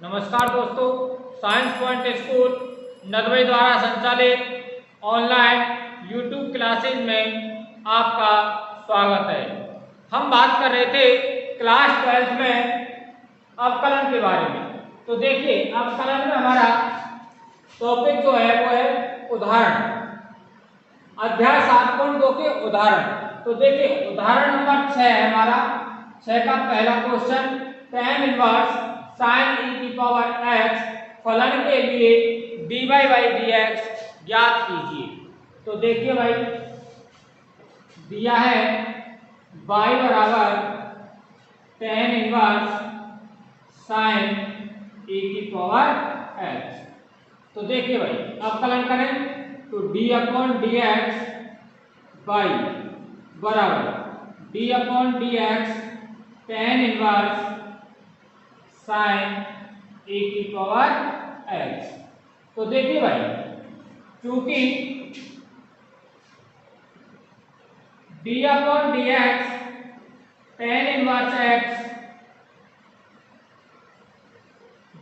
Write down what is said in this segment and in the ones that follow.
नमस्कार दोस्तों, science point school Nadbai द्वारा संचालित ऑनलाइन यूट्यूब क्लासेज में आपका स्वागत है। हम बात कर रहे थे क्लास 12 में अवकलन के बारे में। तो देखिए, अवकलन में हमारा टॉपिक जो है वो है उदाहरण, अध्याय 7.2 के उदाहरण। तो देखिए, उदाहरण नंबर 6 है हमारा। 6 का पहला question, tan inverse sin e की पावर x फलन के लिए dy by dx ज्ञात कीजिए। तो देखिए भाई, दिया है y बराबर tan इनवर्स sin e की पावर x। तो देखिए भाई, अवकलन करें तो d अपॉन dx y बराबर d upon dx tan inverse sine e की पावर x। तो देखिए भाई, चूंकि d upon dx tan inverse x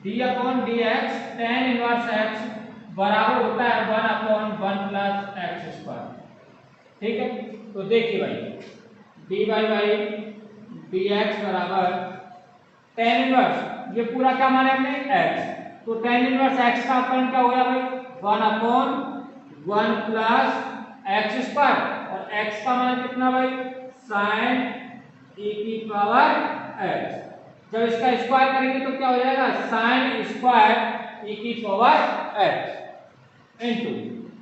d upon dx tan inverse x बराबर होता है 1 अपॉन 1 प्लस एक्स स्क्वायर। ठीक है, तो देखिए भाई, dy बाई dx बराबर tan इनवर्स, ये पूरा क्या माना हमने x, तो tan इनवर्स x का अवकलन क्या हो गया भाई 1 अपॉन 1 प्लस एक्स स्क्वायर, और x का मान कितना भाई sin e की पावर x। जब इसका स्क्वायर करेंगे तो क्या हो जाएगा sin स्क्वायर e की पावर x इनटू,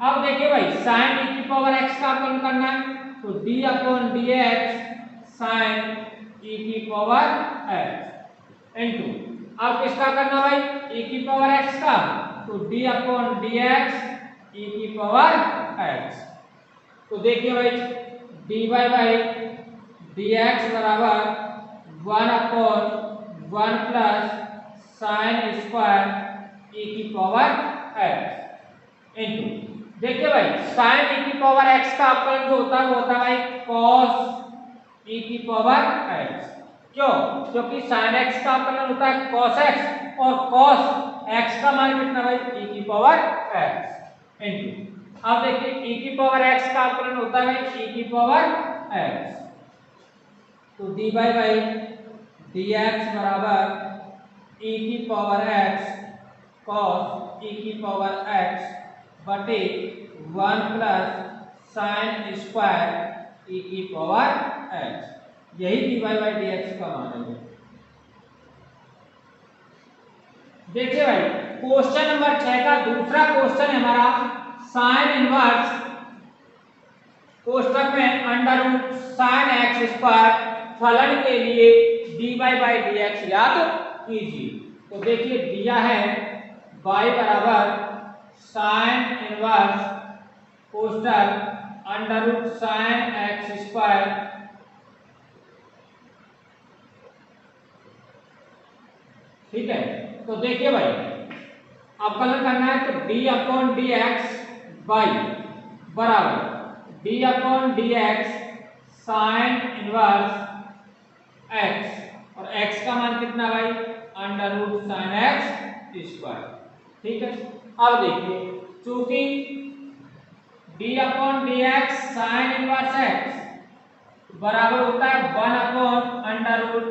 अब देखिए भाई sin e की पावर x का अवकलन करना है तो d upon dx sin e की पावर x इनटू, अब किसका करना भाई e की पावर x का, तो d अपॉन dx e की पावर x। तो देखिए भाई, dy बाई dx बराबर 1 upon 1 plus sine square e की पावर x इनटू, देखिए भाई साइन e की पावर x का अवकलन जो होता है वो होता है भाई cos e की पावर x। क्यों? क्योंकि sin x का अवकलन होता है cos x, और cos x का मान कितना भाई e की पावर x इनटू, अब देखिए e की पावर x का अवकलन होता है भाई e की पावर x। तो dy बाई dx बराबर e की पावर x cos e की पावर x बटे 1 प्लस साइन स्क्वायर e की पावर x, यही dy बाई dx का मान है। देखिए भाई, क्वेश्चन नंबर 6 का दूसरा क्वेश्चन है हमारा, साइन इनवर्स कोष्टक में under root sine x square फलन के लिए dy बाई dx याद कीजिए। तो देखिए, दिया है y बराबर साइन इनवर्स कोष्टक under root sine x square ठीक है। तो देखिए भाई, अवकलन करना है तो d अपॉन dx y बराबर d upon dx sine inverse x, और x का मान कितना भाई under root sine x square. ठीक है, अब देखिए, चूंकि d upon dx sine inverse x बराबर होता है 1 upon under root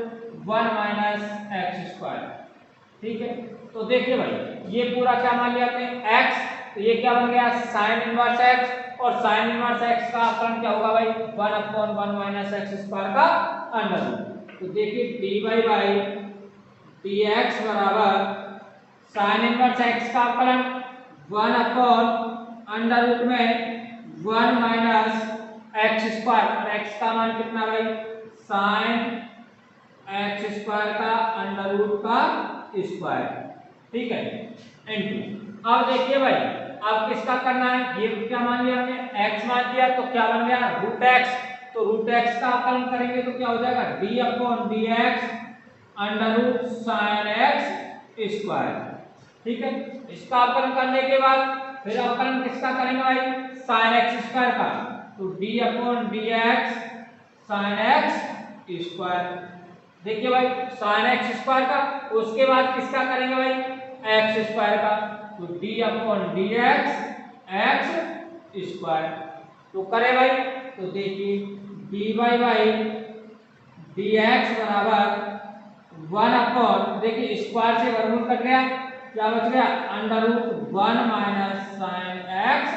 1 minus x square. ठीक है, तो देखिए भाई, ये पूरा क्या मान लिया आपने x, तो ये क्या बन गया sin इनवर्स x, और sin इनवर्स x का अवकलन क्या होगा भाई 1 अपॉन 1 माइनस एक्स स्क्वायर का अंडर रूट। तो देखिए dy बाई dx बराबर sin इनवर्स x का अवकलन 1 अपॉन अंडर रूट में 1 माइनस एक्स स्क्वायर, और x का मान कितना भाई sin एक्स स्क्वायर का अंडर रूट का स्क्वायर। ठीक है, इनटू, अब देखिए भाई, अब किसका करना है, ये क्या मान लिया हमने x मान दिया, तो क्या बन गया रूट x, तो रूट x का अवकलन करेंगे तो क्या हो जाएगा d upon dx under root sine x square. ठीक है, इसका अवकलन करने के बाद फिर अवकलन किसका करेंगे भाई साइन एक्स स्क्वायर का, तो d upon dx sine x square. देखिए भाई, साइन एक्स स्क्वायर का उसके बाद किसका करेंगे भाई, एक्स स्क्वायर का। तो d upon D x square तो करे भाई। तो देखिए d Y by D x बराबर 1 अपॉन, देखिए स्क्वायर से वर्गमूल कट गया, क्या बच गया, under root 1 minus sine x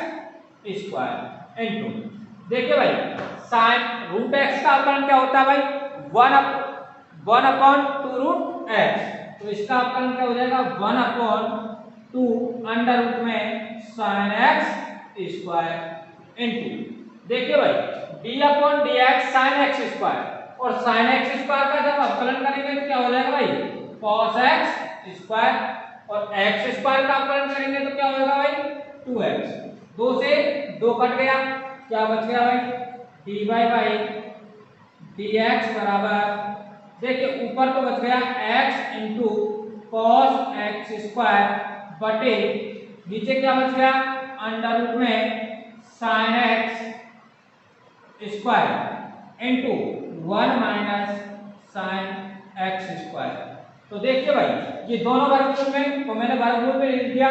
square into, देखिए भाई साइन रूट एक्स का अवकलन क्या होता है भाई, 1 अपॉन 2 रूट एक्स। तो इसका अवकलन क्या हो जाएगा, 1 अपॉन 2 अंडर रूट में साइन एक्स स्क्वायर इनटू, देखिए भाई D upon D x sine x square, और साइन एक्स स्क्वायर का जब अवकलन करेंगे तो क्या हो जाएगा भाई, कॉस एक्स स्क्वायर, और एक्स स्क्वायर का अवकलन करेंगे तो क्या होगा भाई, 2x। 2 से 2 कट गया, क्या बच गया भाई, D Y by D x बराबर, देखिए ऊपर तो बच गया x into cos x square बटे नीचे क्या बच गया, अंडर रूट में sine x square into 1 minus sine x square. तो देखिए भाई ये दोनों वर्गमूल में, तो मैंने वर्गमूल में लिख दिया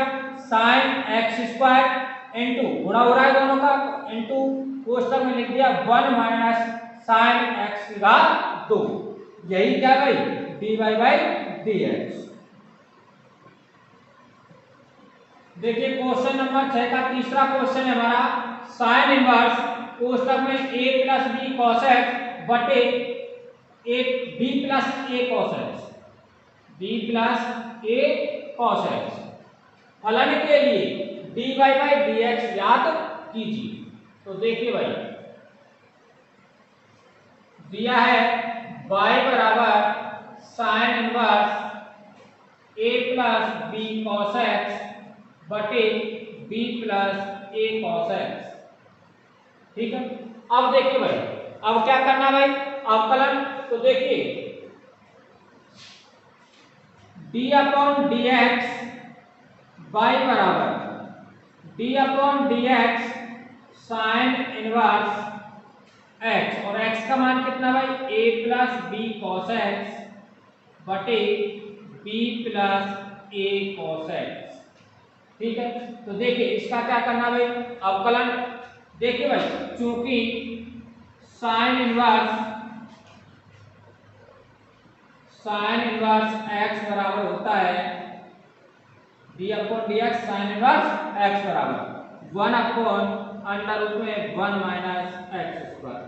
साइन एक्स स्क्वायर इंटू, गुणा हो रहा है दोनों का, इंटू कोष्टक में लिख दिया 1 माइनस साइन एक्स की घात 2। यही क्या भाई, D Y by D x. देखिए क्वेश्चन नंबर 6 का तीसरा क्वेश्चन है हमारा, साइन इनवर्स कोष्टक में a plus b cos x बटे एक बी प्लस ए कॉस एक्स, बी प्लस ए कॉस एक्स, फलन के लिए d Y by D x याद कीजिए। तो देखिए भाई दिया है y बराबर sine inverse a plus b cos x बटे b प्लस ए कॉस एक्स, ठीक है। अब देखिए भाई, अब क्या करना भाई, अवकलन, तो देखिए d upon D x y बराबर d upon D x sine inverse x, और x का मान कितना भाई, a plus b cos x बटे b प्लस ए कॉस एक्स, ठीक है। तो देखिए इसका क्या करना भाई, अवकलन, देखिए भाई चूंकि साइन इनवर्स x बराबर होता है d upon D x sine inverse x बराबर 1 अपॉन अंडर रूट में 1 माइनस एक्स स्क्वायर,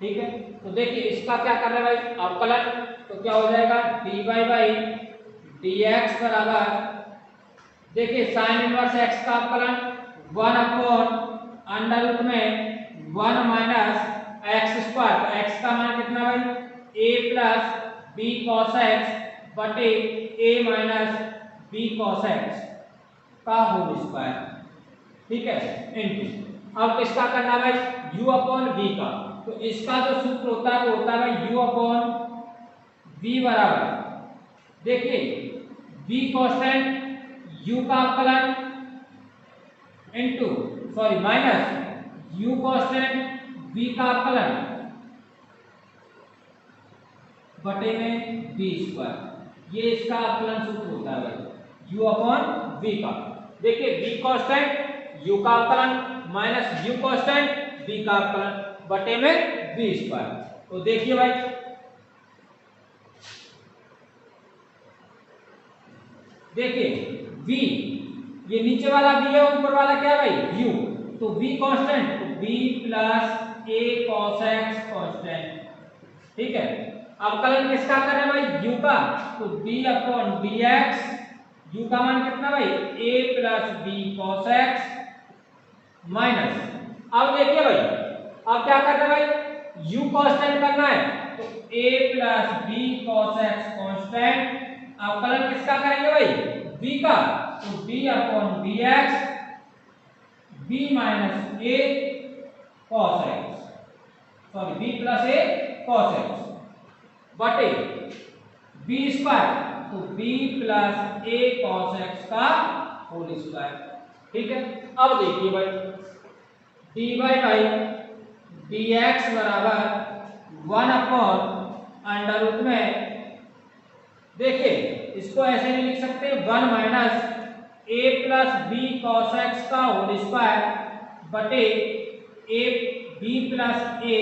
ठीक है। तो देखिए इसका क्या कर रहे हैं भाई, अवकलन, तो क्या हो जाएगा d Y by D x बराबर, देखिए साइन इनवर्स x का अवकलन 1 अपॉन अंडर रूट में 1 माइनस एक्स स्क्वायर, x का मान कितना भाई, a plus b cos x बटे a minus b cos x का होल स्क्वायर, ठीक है, इनटू, अब किसका करना भाई, u अपॉन v का। तो इसका जो सूत्र होता है वो होता है भाई u अपॉन v बराबर, देखिए v कांस्टेंट, u का अवकलन into, sorry minus u constant v का अवकलन बटे में v स्क्वायर, ये इसका अवकलन सूत्र होता है भाई, u अपॉन v का। देखिए v कांस्टेंट u का अवकलन माइनस u कांस्टेंट v का अवकलन बटे में v स्क्वायर। तो देखिए भाई देखिए v, ये नीचे वाला v है, ऊपर वाला क्या है भाई u, तो v कांस्टेंट, तो v plus a cos x constant, ठीक है। अवकलन किसका करें भाई, u का, तो d upon D x, u का मान कितना भाई, a plus b cos x minus, अब देखिए भाई अब क्या करना है भाई, u कांस्टेंट करना है, तो a plus b cos x constant, अवकलन किसका करेंगे भाई, v का, तो d upon D x b minus a cos x, sorry b plus a cos x बटे b स्क्वायर, तो b plus a cos x का होल स्क्वायर, ठीक है। अब देखिए भाई dy बाई dx बराबर 1 अपॉन अंडर रूट में, देखिए इसको ऐसे भी लिख सकते हैं 1 minus a plus b cos x का होल स्क्वायर बटे a b plus A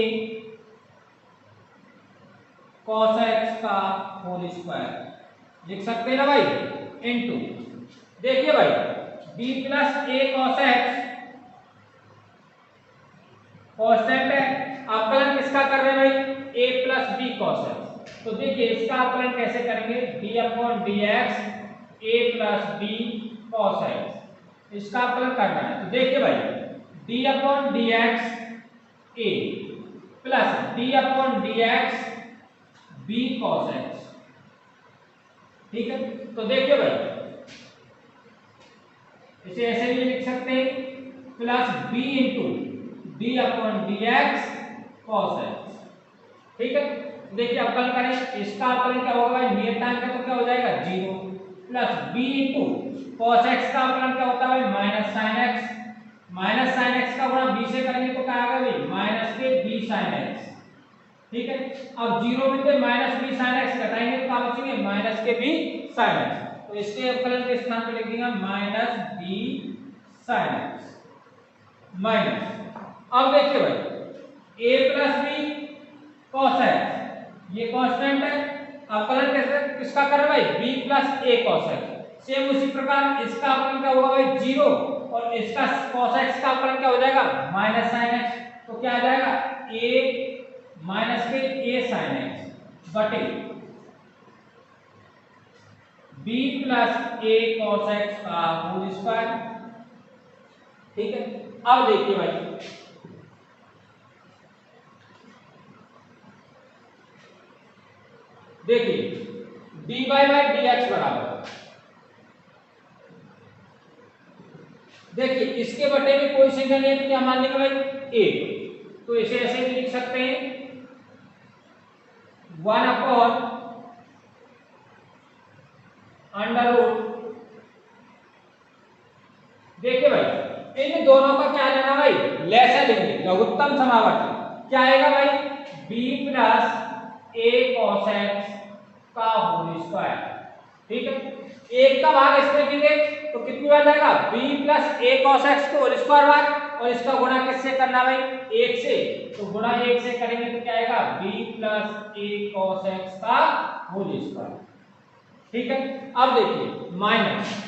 cos x का होल स्क्वायर लिख सकते हैं ना भाई, इनटू देखिए भाई बी प्लस ए कॉस एक्स कांस्टेंट है, अवकलन किसका कर रहे हैं भाई, a plus b cos x. तो देखिए इसका अवकलन कैसे करेंगे, d अपॉन डी एक्स ए प्लस बी कॉस एक्स, इसका अवकलन करना है। तो देखिए भाई d अपॉन डी एक्स ए plus d upon D X B cos x, ठीक है। तो देखिए भाई इसे ऐसे भी लिख सकते हैं plus b into D upon D x cos x, ठीक है। देखिए अवकलन करें, इसका अवकलन क्या होगा, नियतांक का तो क्या हो जाएगा 0 plus b into cos x का अवकलन क्या होता है minus sine x, minus sine x का गुणा b से करेंगे तो क्या आएगा भाई माइनस के b साइन एक्स, ठीक है। अब 0 में से माइनस b साइन एक्स घटाएंगे तो क्या बचेंगे माइनस के b साइन एक्स, तो इसके अवकलन के स्थान पे लिख देंगे minus b sine x minus. अब देखिए भाई a plus b cos x ये कांस्टेंट है, अवकलन कैसे किसका कर रहे हैं भाई b plus a cos x, same उसी प्रकार इसका अवकलन क्या होगा भाई 0 और इसका कॉस एक्स का अवकलन क्या हो जाएगा माइनस साइन एक्स, तो क्या आ जाएगा a माइनस के a साइन एक्स बटे b plus a cos x का होल स्क्वायर, ठीक है। अब देखिए भाई देखिए dy बाई dx बराबर, देखिए इसके बटे में कोई संख्या नहीं है तो क्या मान लेंगे भाई a, तो इसे ऐसे भी लिख सकते हैं 1 अपॉन अंडर रूट, देखिए भाई इन दोनों का क्या लेना भाई लैसा लेंगे, लघुत्तम समावर्ती क्या आएगा भाई b plus a cos x का होल स्क्वायर, ठीक है। एक का भाग इसमें देंगे तो कितनी बार जाएगा b plus a cos x को होल स्क्वायर बार, और इसका गुणा किससे करना भाई 1 से, तो गुणा 1 से करेंगे तो क्या आएगा b plus a cos x का होल स्क्वायर, ठीक है। अब देखिए माइनस,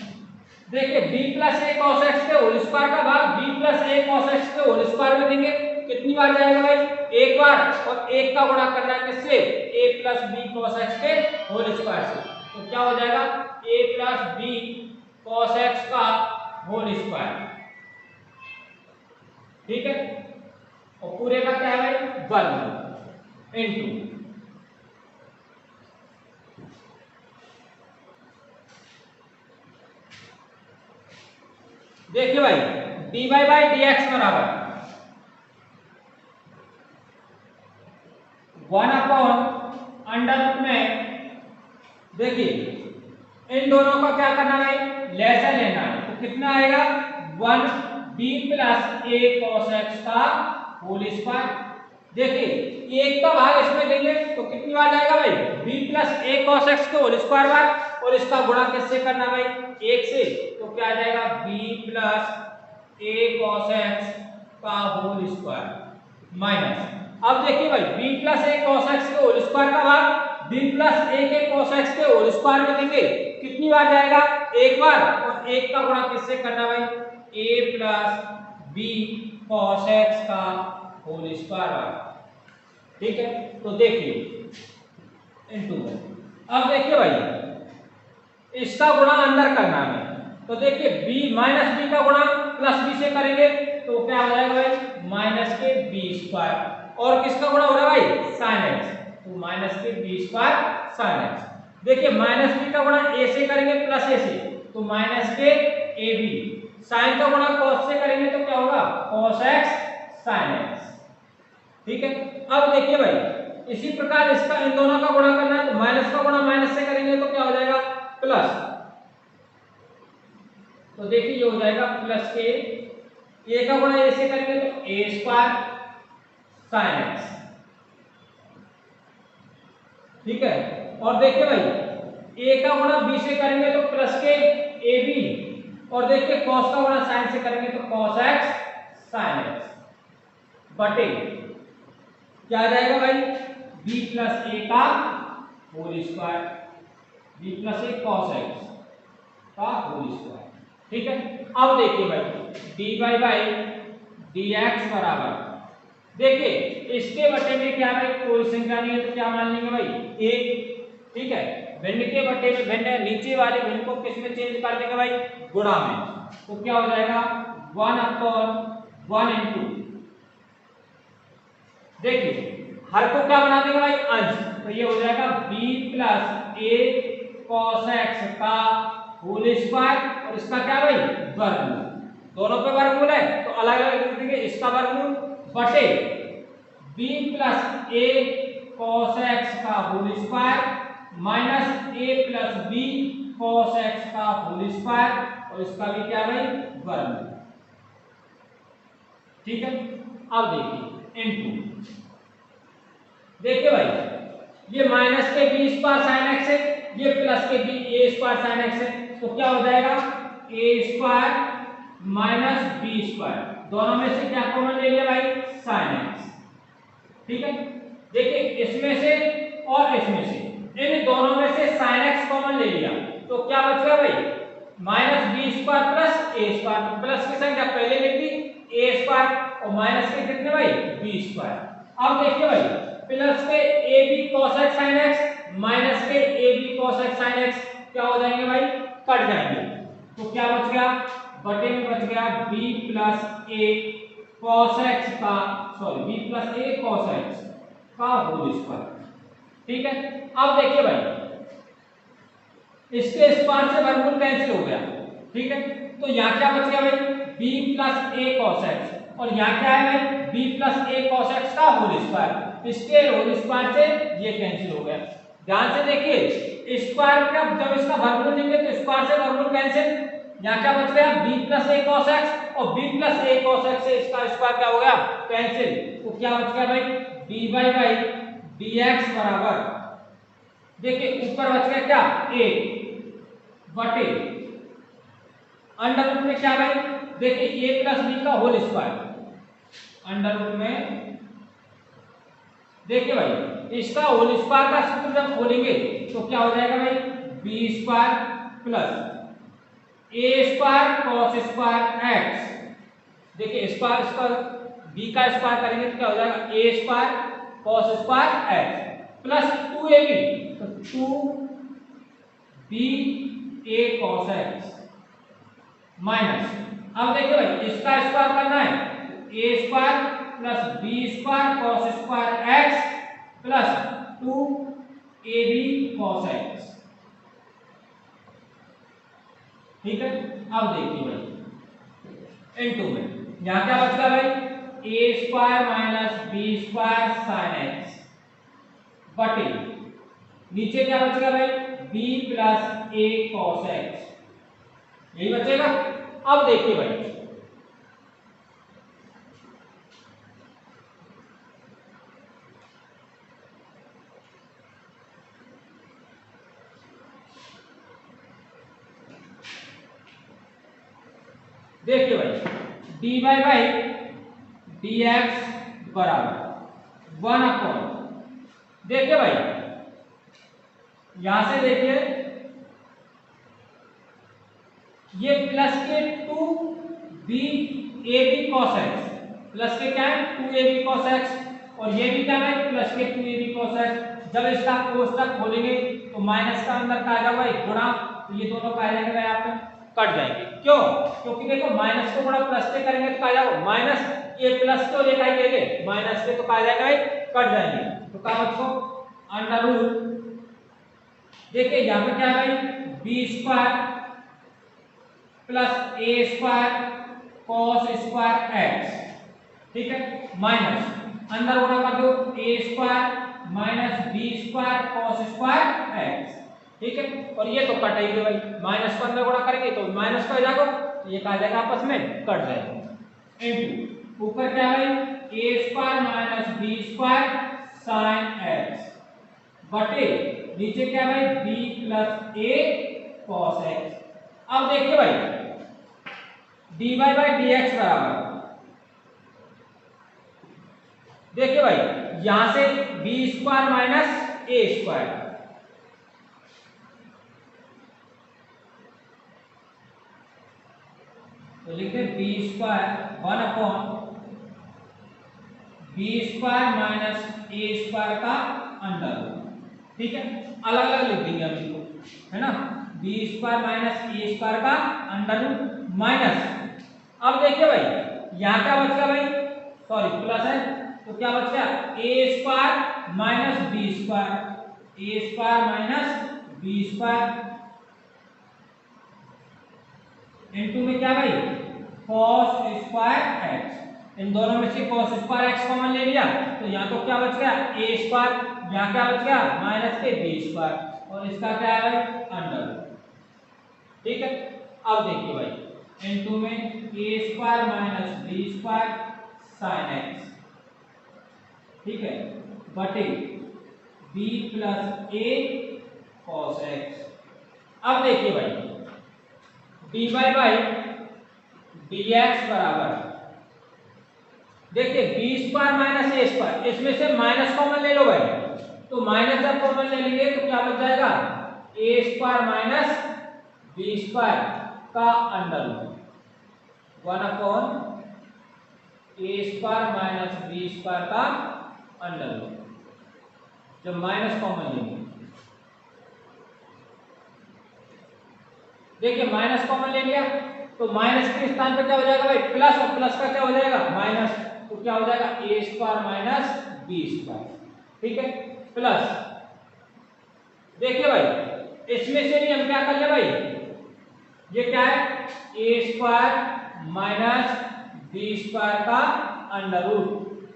देखिए b plus a cos x के होल स्क्वायर का भाग b plus a cos x के होल स्क्वायर में देंगे, कितनी बार जाएगा भाई एक बार, और एक का गुणा करना है किससे a plus b cos x के होल स्क्वायर से, तो क्या हो जाएगा a plus b cos x का होल स्क्वायर, ठीक है। और पूरे का क्या है भाई वर्ग इनटू देखिए भाई dy बाई dx बराबर 1 अपॉन अंडर रूट में, देखिए इन दोनों का क्या करना है लैसा लेना है, तो कितना आएगा 1 b plus a cos x का होल स्क्वायर, देखिए एक का भाग इसमें देंगे तो कितनी बार जाएगा भाई b plus a cos x के होल स्क्वायर बार, और इसका गुणा किससे करना भाई 1 से, तो क्या आ जाएगा b plus a cos x का होल स्क्वायर माइनस। अब देखिए भाई b plus a cos x के होल स्क्वायर का भाग b प्लस a के cos x के होल स्क्वायर में देंगे, कितनी बार जाएगा एक बार, और एक का गुणा किससे करना भाई a plus b cos x का होल स्क्वायर बार, ठीक है। तो देखिए इनटू, अब देखिए भाई इसका गुणा अंदर करना है, तो देखिए b माइनस b का गुणा प्लस b से करेंगे तो क्या हो जाएगा भाई माइनस के b स्क्वायर, और किसका गुणा हो रहा है भाई sin x, तो माइनस के b स्क्वायर sin x, देखिए माइनस b का गुणा a से करेंगे प्लस a से, तो माइनस के ab, sin का गुणा cos से करेंगे तो क्या होगा cos x sin x, ठीक है। अब देखिए भाई इसी प्रकार इसका इन दोनों का गुणा करना है, तो माइनस का गुणा माइनस से करेंगे तो क्या हो जाएगा प्लस, तो देखिए ये हो जाएगा प्लस के a का गुणा a से करेंगे तो a स्क्वायर sin x, ठीक है। और देखिए भाई ए का गुणा बी से करेंगे तो प्लस के ए बी, और देखिए कॉस का गुणा साइन से करेंगे तो कॉस एक्स साइन एक्स बटे क्या आ जाएगा भाई, बी प्लस ए का होल स्क्वायर, बी प्लस ए कॉस एक्स का होल स्क्वायर। ठीक है, अब देखिए भाई D Y by D x बराबर, देखिए इसके बटे में क्या भाई कोई संख्या नहीं है तो क्या मान लेंगे भाई एक। ठीक है, भिन्न के बटे में भिन्न, नीचे वाले भिन्न को किस में चेंज कर देंगे भाई, गुणा में, तो क्या हो जाएगा 1/1 इंटू, देखिए हर को क्या बना देंगे भाई अंश, तो ये हो जाएगा b प्लस ए कॉस एक्स का होल स्क्वायर, और इसका क्या भाई वर्गमूल, दोनों पे वर्गमूल है तो अलग अलग लिख देंगे, इसका वर्गमूल बटे b प्लस ए कॉस एक्स का whole square minus a plus b cos x का होल स्क्वायर, और इसका भी क्या भाई वर्गमूल। ठीक है, अब देखिए इनटू, देखिए भाई ये माइनस के बी स्क्वायर साइन एक्स है, ये प्लस के बी ए स्क्वायर साइन एक्स है, तो क्या हो जाएगा A square minus B square, दोनों में से क्या कॉमन ले लिया भाई साइन एक्स। ठीक है, देखिए इसमें से और इसमें से, इन दोनों में से साइन एक्स कॉमन ले लिया तो क्या बच गया भाई minus B square plus A square, plus की संख्या पहले लिख दी ए स्क्वायर और माइनस के कितने भाई बी स्क्वायर। अब देखिए भाई plus K A B cos X sine x minus K A B cos X sine X क्या हो जाएंगे भाई कट जाएंगे, तो क्या बच गया बटे में बच गया b प्लस ए कॉस एक्स का, सॉरी b प्लस ए कॉस एक्स का होल स्क्वायर। ठीक है, अब देखिए भाई इसके स्क्वायर से वर्गमूल कैंसिल हो गया। ठीक है, तो यहाँ क्या बच गया भाई b प्लस ए कॉस एक्स, और यहाँ क्या है भाई b प्लस ए कॉस एक्स का होल स्क्वायर, इसके होल स्क्वायर से ये कैंसिल हो गया। ध्यान से देखिए स्क्वायर का जब इसका वर्गमूल लेंगे तो स्क्वायर से वर्गमूल कैंसिल, यहाँ क्या बच गया b प्लस ए कॉस एक्स, और b प्लस ए कॉस एक्स से इसका स्क्वायर क्या हो गया कैंसिल, तो क्या बच गया भाई dy बाई dx बराबर, देखिए ऊपर बच गया क्या a बटे अंडर रूट में क्या भाई, देखिए a प्लस b का होल स्क्वायर, अंडर रूट में देखिए भाई इसका होल स्क्वायर का सूत्र जब खोलेंगे तो क्या हो जाएगा भाई b square plus A square cos square X, देखिए स्क्वायर इसका b का स्क्वायर करेंगे तो क्या हो जाएगा A square cos square X plus 2ab, तो 2b ए कॉस एक्स माइनस, अब देखिए भाई इसका स्क्वायर करना है A square plus B square cos square X plus 2ab cos x. ठीक है, अब देखिए भाई इनटू में यहाँ क्या बचता भाई A square minus B square sine X बटे नीचे क्या बचेगा भाई b प्लस ए कॉस एक्स, यही बचेगा। अब देखिए भाई देखिए भाई dy बाई dx बराबर 1/, देखिए भाई यहां से देखिए ये प्लस के 2b cos x, प्लस के क्या है 2ab cos x, और ये भी क्या है प्लस के 2ab cos x, जब इसका कोष्टक खोलेंगे तो माइनस का अंदर का आ जाएगा गुणा, तो ये दोनों का आ जाएंगे यहाँ पे कट जाएंगे, क्यों क्योंकि देखो माइनस को गुणा प्लस से करेंगे तो क्या जाएगा माइनस, ये प्लस को लेकर आएंगे माइनस के तो क्या जाएगा भाई कट जाएंगे, तो क्या बच्चों अंडर रूट, देखिए यहाँ पे क्या है भाई B square plus A square cos square X, ठीक है माइनस अंदर गुणा कर दो A square minus B square cos square X, ठीक है, और ये तो कटेंगे भाई माइनस को अंदर गुणा करेंगे तो माइनस का हो जाएगा, ये कहा जाएगा आपस में कट जाएगा। इनटू ऊपर क्या है A square minus B square sine X बटे नीचे क्या है भाई बी प्लस ए कॉस एक्स। अब देखिए भाई D Y by D x बराबर, देखिए भाई यहां से बी स्क्वायर माइनस ए स्क्वायर, तो लिखते B square one upon B square minus ए स्क्वायर का अंडर, ठीक है, अलग अलग लिख देंगे हम इसको, है ना, बी स्क्वायर माइनस ए स्क्वायर का अंडर रूट माइनस, अब देखिए भाई यहाँ क्या बच गया भाई, सॉरी प्लस है, तो क्या बच गया A square minus B square, A square minus B square into में क्या भाई cos स्क्वायर एक्स, इन दोनों में से cos स्क्वायर एक्स कॉमन ले लिया, तो यहाँ तो क्या बच गया ए स्क्वायर, यहाँ क्या बच गया माइनस के बी स्क्वायर, और इसका क्या है भाई अंडर, ठीक है। अब देखिए भाई इनटू में A square minus B square sine X, ठीक है, बटे बी प्लस ए कॉस एक्स। अब देखिए भाई D Y by D x बराबर, देखिए बी स्क्वायर माइनस ए स्क्वायर, इसमें से माइनस कॉमन ले लो भाई, तो माइनस जब कॉमन ले लेंगे तो क्या बच जाएगा A square minus B square का अंडर रूट वन अपॉन ए स्क्वायर माइनस बी स्क्वायर का अंडर रूट, जब माइनस कॉमन लेंगे, देखिए माइनस कॉमन ले लिया तो माइनस के स्थान पर क्या हो जाएगा भाई प्लस, और प्लस का क्या हो जाएगा माइनस, तो क्या हो जाएगा A square minus B square, ठीक है, प्लस देखिए भाई इसमें से भी हम क्या कर ले भाई, ये क्या है A square minus B square का अंडर रूट,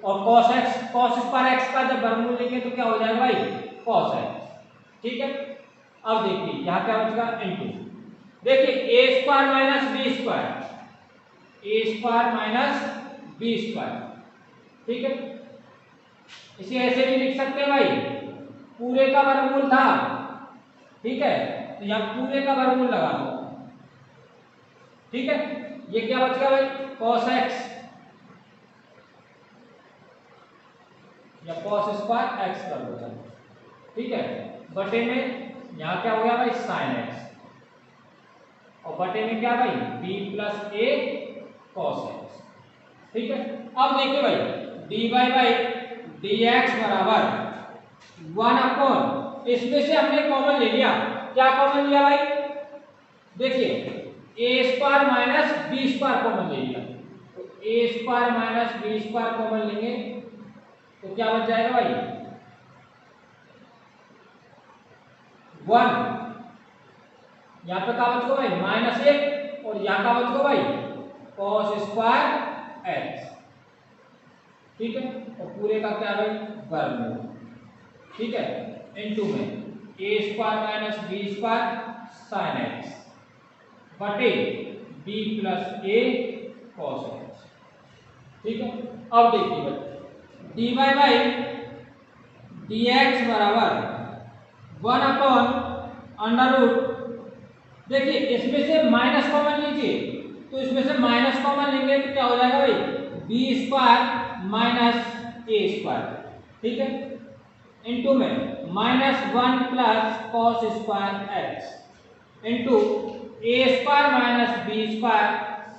और cos x cos square X का जब वर्गमूल लेंगे तो क्या हो जाएगा भाई cos x, ठीक है। अब देखिए यहाँ क्या बचेगा इनटू, देखिए A square minus B square, A square minus B square, ठीक है, इसे ऐसे भी लिख सकते हैं भाई पूरे का वर्गमूल था, ठीक है, तो यहाँ पूरे का वर्गमूल लगा दो, ठीक है, ये क्या बच गया भाई cos x या cos स्क्वायर x कर दो, ठीक है, बटे में यहाँ क्या हो गया भाई sin x, और बटे में क्या भाई b प्लस ए cos x, ठीक है। अब देखिए भाई dy बाई dx बराबर वन अपॉन, इसमें से हमने कॉमन ले लिया, क्या कॉमन लिया भाई, देखिए A square minus B square common ले लिया, तो A square minus B square common लेंगे तो क्या बच जाएगा भाई वन, यहाँ पे क्या बचेगा भाई माइनस एक, और यहाँ का बचेगा भाई cos स्क्वायर एक्स, ठीक है, और पूरे का क्या भाई वर्गमूल, ठीक है, इनटू में A square minus B square sine X बटे बी प्लस ए कॉस एक्स, ठीक है। अब देखिए भाई D Y by D x बराबर वन अपॉन अंडर रूट, देखिए इसमें से माइनस कॉमन लीजिए, तो इसमें से माइनस कॉमन लेंगे तो क्या हो जाएगा भाई बी स्क्वायर माइनस ए स्क्वायर, ठीक है, इनटू में minus one plus cos square X into A square minus B square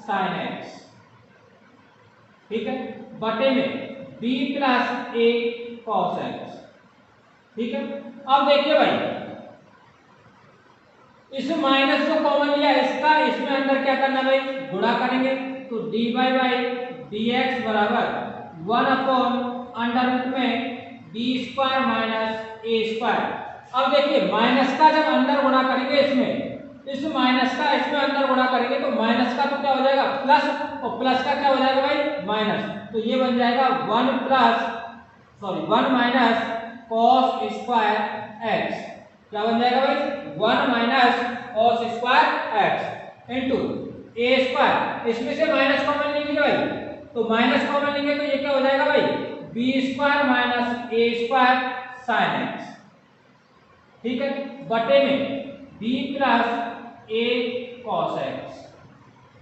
sine X, ठीक है, बटे में बी प्लस ए कॉस एक्स, ठीक है। अब देखिए भाई इस माइनस को कॉमन लिया इसका, इसमें अंदर क्या करना भाई गुणा करेंगे, तो D Y by D x बराबर वन अपॉन अंडर रूट में बी स्क्वायर माइनस ए स्क्वायर। अब देखिए माइनस का जब अंदर गुणा करेंगे इसमें, इस माइनस का इसमें अंदर गुणा करेंगे तो माइनस का तो क्या हो जाएगा प्लस, और प्लस का क्या हो जाएगा भाई माइनस, तो ये बन जाएगा one minus cos square X, क्या बन जाएगा भाई one minus cos square X into A square, इसमें से माइनस कॉमन लेंगे भाई, तो माइनस कॉमन लेंगे तो ये क्या हो जाएगा भाई बी स्क्वायर माइनस ए स्क्वायर साइन एक्स, ठीक है, बटे में b plus a cos x।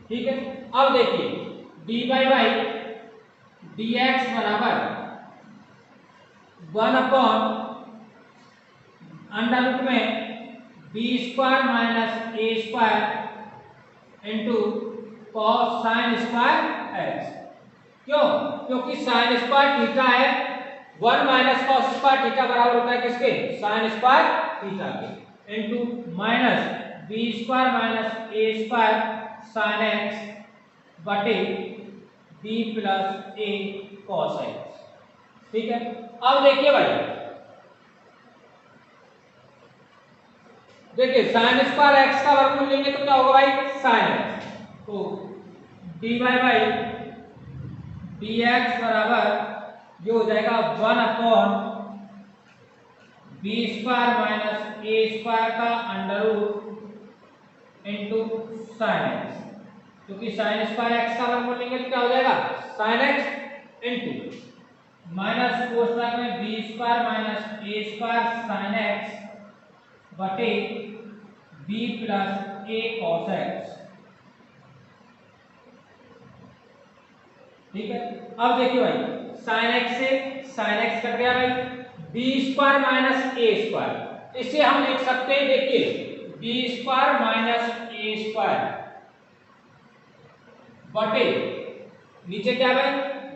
ठीक है, अब देखिए dy बाई dx बराबर 1 अपॉन अंडर रूट में b square minus a square into cos sine square x। क्यों? क्योंकि साइन स्क्वायर थीटा है, 1 माइनस कॉस स्क्वायर थीटा बराबर होता है किसके? साइन स्क्वायर थीटा के, into minus B square minus ए स्क्वायर साइन एक्स बटे बी प्लस ए कॉस एक्स। ठीक है, अब देखिए भाई, देखिए साइन स्क्वायर एक्स का वर्गमूल लेंगे तो क्या होगा भाई? Sine X. तो D Y by D x बराबर ये हो जाएगा 1 अपॉन बी स्क्वायर माइनस ए स्क्वायर का under root into sine X, क्योंकि साइन स्क्वायर एक्स का वर्गमूल लेंगे तो क्या हो जाएगा? साइन एक्स इंटू माइनस कोष्ठक में बी स्क्वायर माइनस ए स्क्वायर साइन एक्स बटे बी प्लस ए कॉस एक्स। ठीक है, अब देखिए भाई साइन एक्स से साइन एक्स कट गया भाई, बी स्क्वायर माइनस ए स्क्वायर, इसे हम लिख सकते हैं, देखिए बी स्क्वायर माइनस ए स्क्वायर बटे नीचे क्या भाई?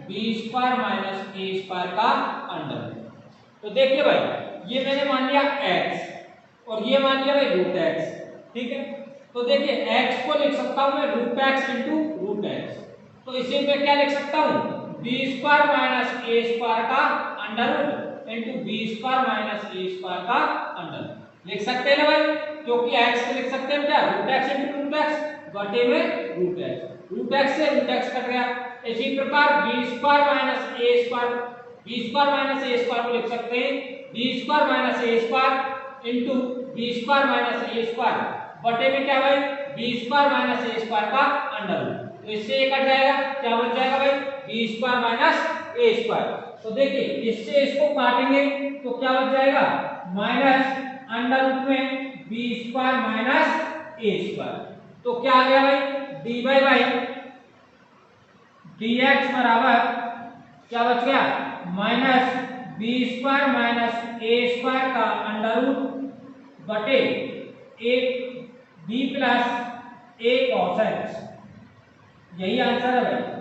बी स्क्वायर माइनस ए स्क्वायर का अंडर। तो देखिए भाई ये मैंने मान लिया x और ये मान लिया भाई रूट x। ठीक है, तो देखिए x को लिख सकता हूं मैं root x into root x, तो इसे मैं क्या लिख सकता हूं? बी स्क्वायर माइनस ए स्क्वायर का under root into B square minus ए स्क्वायर का अंडर लिख सकते हैं ना भाई, क्योंकि x को लिख सकते हैं क्या? Root x into root x बटे में रूट x, रूट x से रूट x कट गया। इसी प्रकार बी स्क्वायर माइनस ए स्क्वायर, बी स्क्वायर माइनस ए स्क्वायर को लिख सकते हैं बी स्क्वायर माइनस ए square into B square minus ए स्क्वायर बटे में क्या भाई? बी स्क्वायर माइनस ए स्क्वायर का अंडर रूट, तो इससे ये कट जाएगा, क्या बच जाएगा भाई? बी स्क्वायर माइनस ए स्क्वायर। तो देखिए इससे इसको काटेंगे तो क्या बच जाएगा? माइनस अंडर रूट में बी स्क्वायर माइनस ए स्क्वायर, तो क्या आ गया भाई? D Y by D x बराबर क्या बच गया? माइनस बी स्क्वायर माइनस ए स्क्वायर का अंडर रूट बटे a b plus A cos x. यही आंसर है भाई।